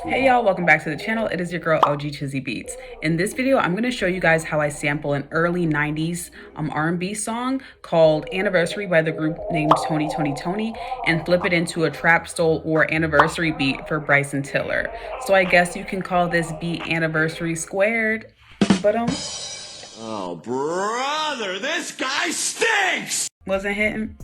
Hey y'all, welcome back to the channel. It is your girl OG Chizzy Beats. In this video, I'm going to show you guys how I sample an early 90s R&B song called Anniversary by the group named Tony and flip it into a trap soul or anniversary beat for Bryson Tiller. So I guess you can call this beat Anniversary Squared. But Oh, brother, this guy stinks! wasn't hitting?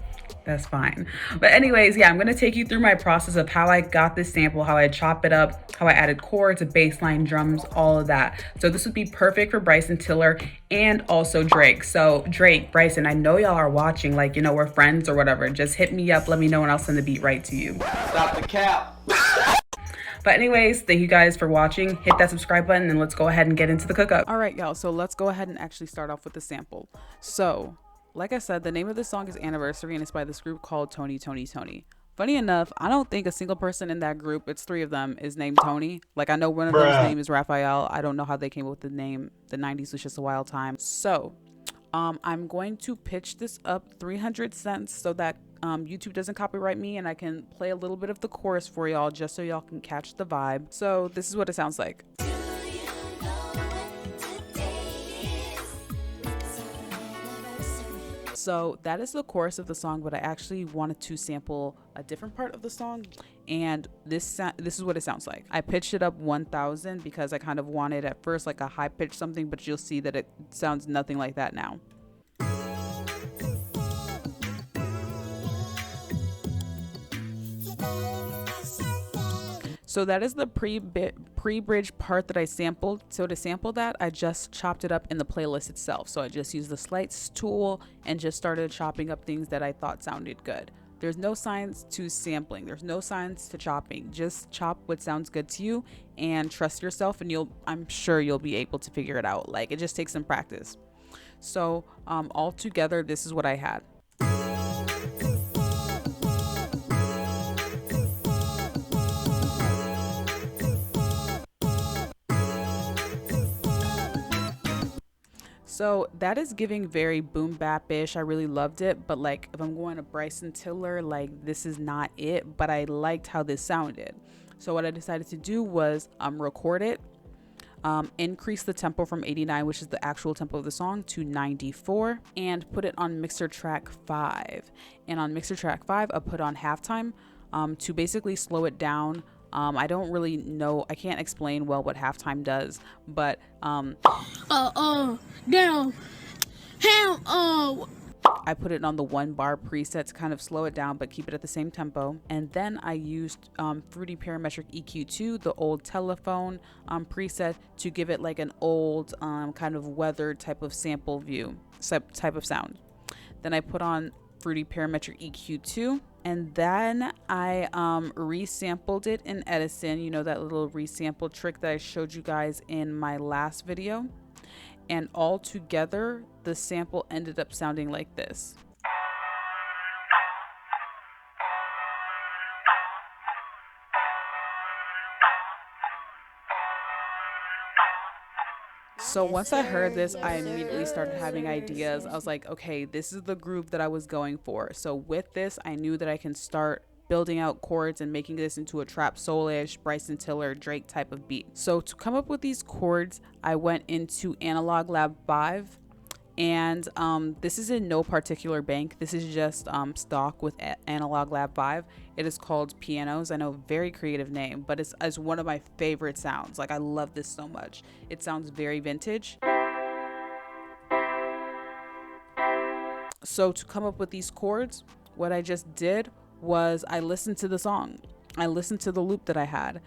That's fine. But anyways, yeah, I'm going to take you through my process of how I got this sample, how I chop it up, how I added chords, bass line, drums, all of that. So this would be perfect for Bryson Tiller and also Drake. So Drake, Bryson, I know y'all are watching, like, you know, we're friends or whatever. Just hit me up, let me know, and I'll send the beat right to you. Stop the cap. But anyways, thank you guys for watching. Hit that subscribe button and let's go ahead and get into the cook up. All right, y'all. So let's go ahead and actually start off with the sample. So like I said, the name of this song is Anniversary and it's by this group called Tony. Funny enough, I don't think a single person in that group, it's three of them, is named Tony. Like, I know one of them's name is Raphael. I don't know how they came up with the name. The 90s was just a wild time. So I'm going to pitch this up 300 cents so that YouTube doesn't copyright me and I can play a little bit of the chorus for y'all just so y'all can catch the vibe. So this is what it sounds like. So that is the chorus of the song, but I actually wanted to sample a different part of the song, and this is what it sounds like. I pitched it up 1,000 because I kind of wanted at first like a high pitch something, but you'll see that it sounds nothing like that now. So that is the pre-bridge part that I sampled. So to sample that, I just chopped it up in the playlist itself. So I just used the slice tool and just started chopping up things that I thought sounded good. There's no science to sampling. There's no science to chopping. Just chop what sounds good to you and trust yourself, and I'm sure you'll be able to figure it out. Like, it just takes some practice. So all together, this is what I had. So that is giving very boom bap-ish. I really loved it, but like if I'm going to Bryson Tiller, like this is not it, but I liked how this sounded. So what I decided to do was record it, increase the tempo from 89, which is the actual tempo of the song, to 94, and put it on mixer track 5. And on mixer track 5, I put on halftime to basically slow it down. I don't really know, I can't explain well what halftime does, but down, I put it on the 1 bar preset to kind of slow it down but keep it at the same tempo. And then I used Fruity Parametric EQ2, the old telephone preset, to give it like an old kind of weathered type of sample view type of sound. Then I put on Fruity Parametric EQ2, and then I resampled it in Edison, you know, that little resample trick that I showed you guys in my last video. And all together, the sample ended up sounding like this. So once I heard this, I immediately started having ideas. I was like, okay, this is the groove that I was going for. So with this, I knew that I can start building out chords and making this into a trap soulish, Bryson Tiller, Drake type of beat. So to come up with these chords, I went into Analog Lab 5. And this is in no particular bank. This is just stock with Analog Lab 5. It is called Pianos. I know, very creative name, but it's one of my favorite sounds. Like, I love this so much. It sounds very vintage. So to come up with these chords, what I just did was I listened to the song. I listened to the loop that I had.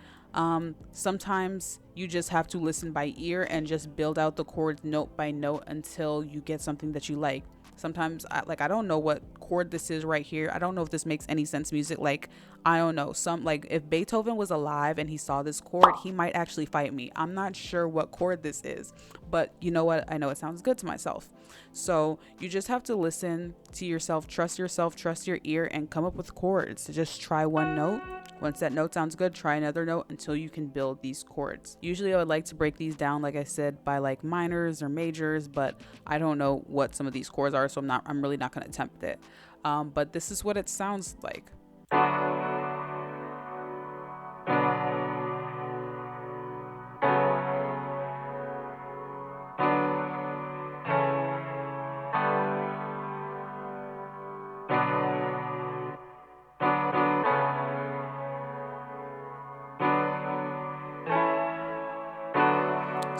Sometimes you just have to listen by ear and just build out the chords note by note until you get something that you like. Sometimes I don't know what chord this is right here. I don't know if this makes any sense music. Like, I don't know, like if Beethoven was alive and he saw this chord, he might actually fight me. I'm not sure what chord this is, but you know what? I know it sounds good to myself. So you just have to listen to yourself, trust your ear, and come up with chords. So just try one note. Once that note sounds good, try another note until you can build these chords. Usually I would like to break these down, like I said, by like minors or majors, but I don't know what some of these chords are, so I'm really not going to attempt it. But this is what it sounds like.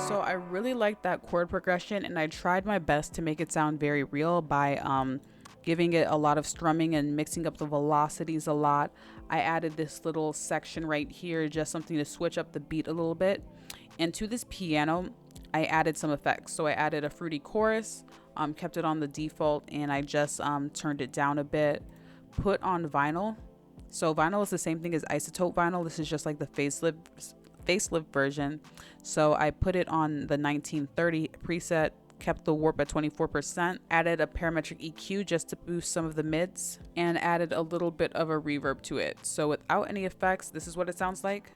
So I really liked that chord progression, and I tried my best to make it sound very real by giving it a lot of strumming and mixing up the velocities a lot. I added this little section right here, just something to switch up the beat a little bit. And to this piano, I added some effects. So I added a fruity chorus, kept it on the default, and I just turned it down a bit. Put on vinyl. So vinyl is the same thing as isotope vinyl. This is just like the facelift version. So I put it on the 1930 preset, kept the warp at 24%, added a parametric EQ just to boost some of the mids, and added a little bit of a reverb to it. So without any effects, this is what it sounds like.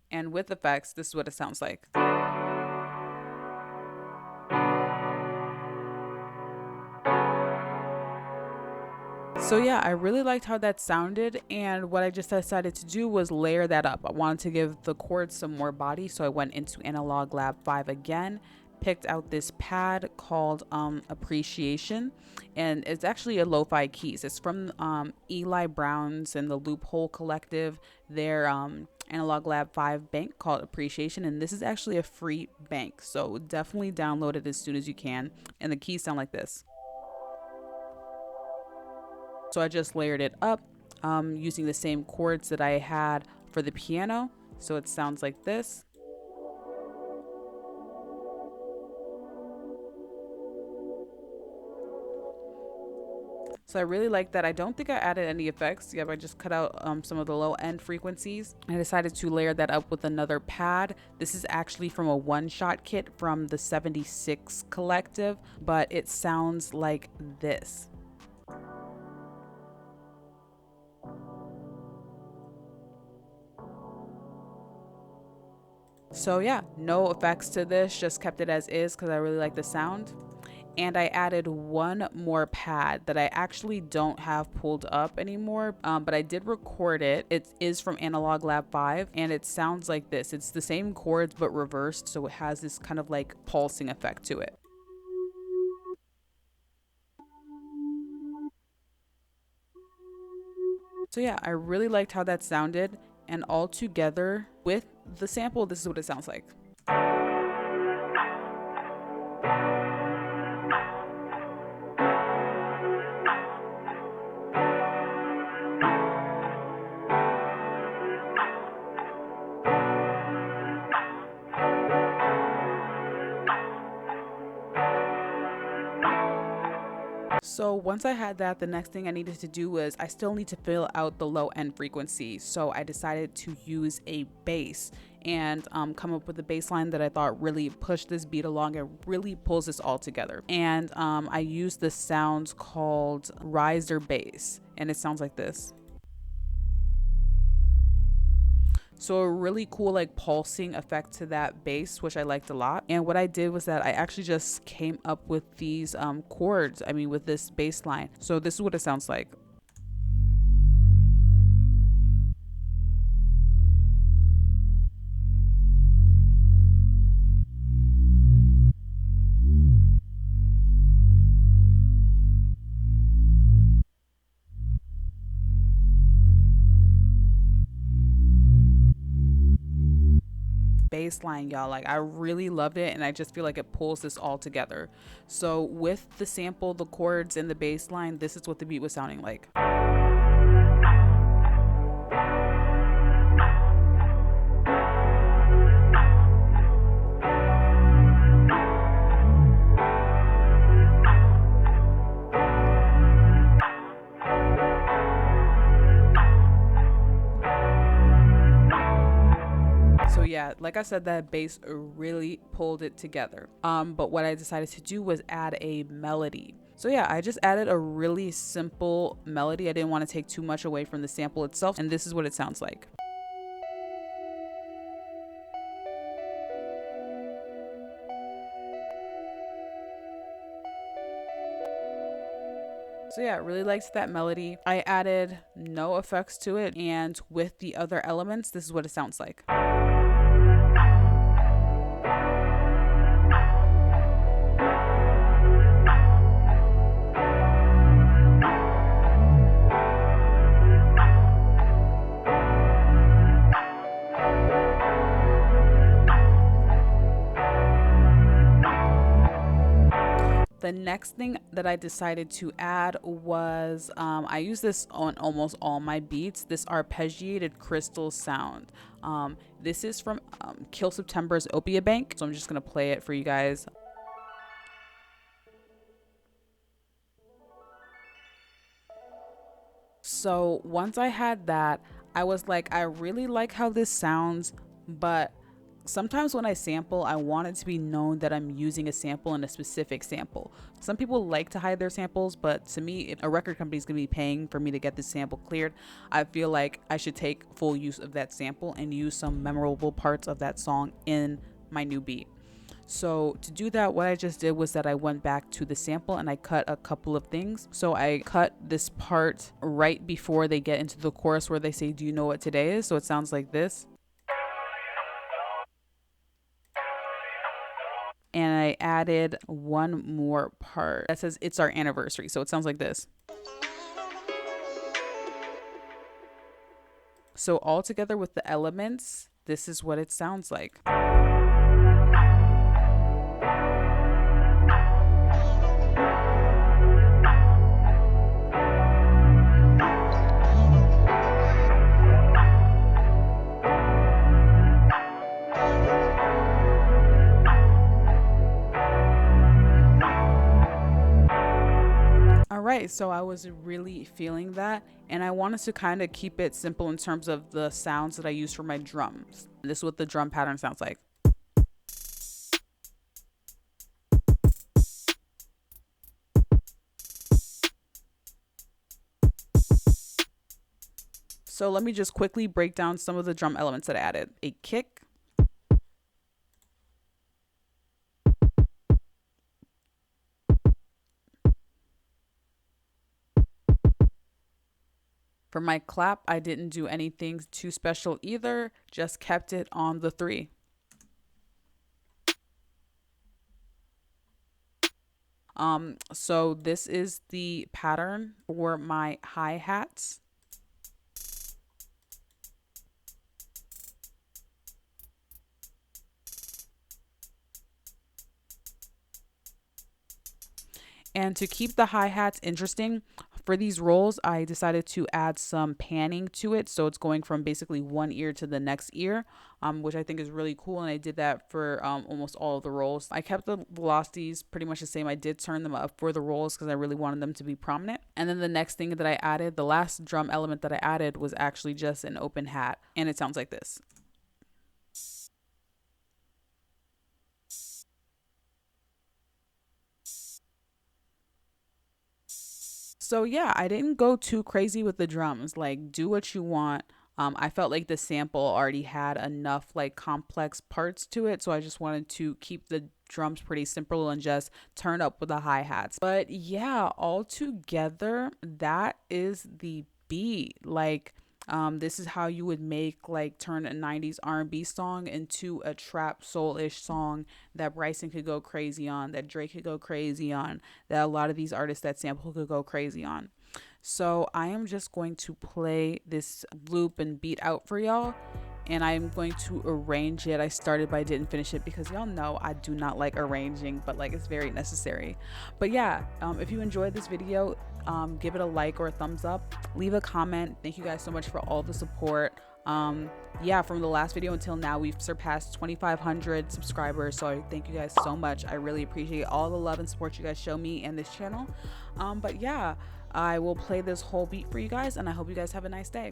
And with effects, this is what it sounds like. So yeah, I really liked how that sounded, and what I just decided to do was layer that up. I wanted to give the chords some more body, so I went into Analog Lab 5 again, picked out this pad called Appreciation, and it's actually a lo-fi keys. It's from Eli Brown's and the Loophole Collective, their Analog Lab 5 bank called Appreciation, and this is actually a free bank, so definitely download it as soon as you can. And the keys sound like this. So I just layered it up using the same chords that I had for the piano. So it sounds like this. So I really like that. I don't think I added any effects. Yep, I just cut out some of the low end frequencies. I decided to layer that up with another pad. This is actually from a one-shot kit from the 76 Collective, but it sounds like this. So yeah, no effects to this, just kept it as is because I really like the sound. And I added one more pad that I actually don't have pulled up anymore, but I did record it. It is from Analog Lab 5, and it sounds like this. It's the same chords but reversed, so it has this kind of like pulsing effect to it. So yeah, I really liked how that sounded, and all together with the sample, this is what it sounds like. So once I had that, the next thing I needed to do was I still need to fill out the low end frequency. So I decided to use a bass and come up with a bass line that I thought really pushed this beat along and really pulls this all together. And I used the sounds called riser bass, and it sounds like this. So a really cool like pulsing effect to that bass, which I liked a lot. And what I did was that I actually just came up with these chords, with this bass line. So this is what it sounds like. Bass line, y'all, like I really loved it, and I just feel like it pulls this all together. So with the sample, the chords, and the bass line, this is what the beat was sounding like. So yeah, like I said, that bass really pulled it together. But what I decided to do was add a melody. So yeah, I just added a really simple melody. I didn't want to take too much away from the sample itself, and this is what it sounds like. So yeah, I really liked that melody. I added no effects to it, and with the other elements, this is what it sounds like. The next thing that I decided to add was I use this on almost all my beats, this arpeggiated crystal sound. This is from Kill September's Opia Bank, so I'm just gonna play it for you guys. So once I had that, I was like, I really like how this sounds, but sometimes when I sample, I want it to be known that I'm using a sample in a specific sample. Some people like to hide their samples, but to me, if a record company is going to be paying for me to get this sample cleared, I feel like I should take full use of that sample and use some memorable parts of that song in my new beat. So to do that, what I just did was that I went back to the sample and I cut a couple of things. So I cut this part right before they get into the chorus where they say, "Do you know what today is?" So it sounds like this. And I added one more part that says, "It's our anniversary." So it sounds like this. So all together with the elements, this is what it sounds like. Right, so I was really feeling that, and I wanted to kind of keep it simple in terms of the sounds that I use for my drums. This is what the drum pattern sounds like. So let me just quickly break down some of the drum elements that I added. A kick, for my clap, I didn't do anything too special either, just kept it on the 3. So this is the pattern for my hi-hats. And to keep the hi-hats interesting, for these rolls, I decided to add some panning to it. So it's going from basically one ear to the next ear, which I think is really cool. And I did that for almost all of the rolls. I kept the velocities pretty much the same. I did turn them up for the rolls because I really wanted them to be prominent. And then the next thing that I added, the last drum element that I added, was actually just an open hat. And it sounds like this. So yeah, I didn't go too crazy with the drums. Like, do what you want. I felt like the sample already had enough like complex parts to it, so I just wanted to keep the drums pretty simple and just turn up with the hi-hats. But yeah, all together, that is the beat. Like, this is how you would make, like, turn a 90s R&B song into a trap soul-ish song that Bryson could go crazy on, that Drake could go crazy on, that a lot of these artists that sample could go crazy on. So I am just going to play this loop and beat out for y'all, and I'm going to arrange it. I started but I didn't finish it because y'all know I do not like arranging, but like it's very necessary. But yeah, if you enjoyed this video, give it a like or a thumbs up, leave a comment. Thank you guys so much for all the support. Yeah, from the last video until now, we've surpassed 2,500 subscribers, so I thank you guys so much. I really appreciate all the love and support you guys show me and this channel. But yeah, I will play this whole beat for you guys, and I hope you guys have a nice day.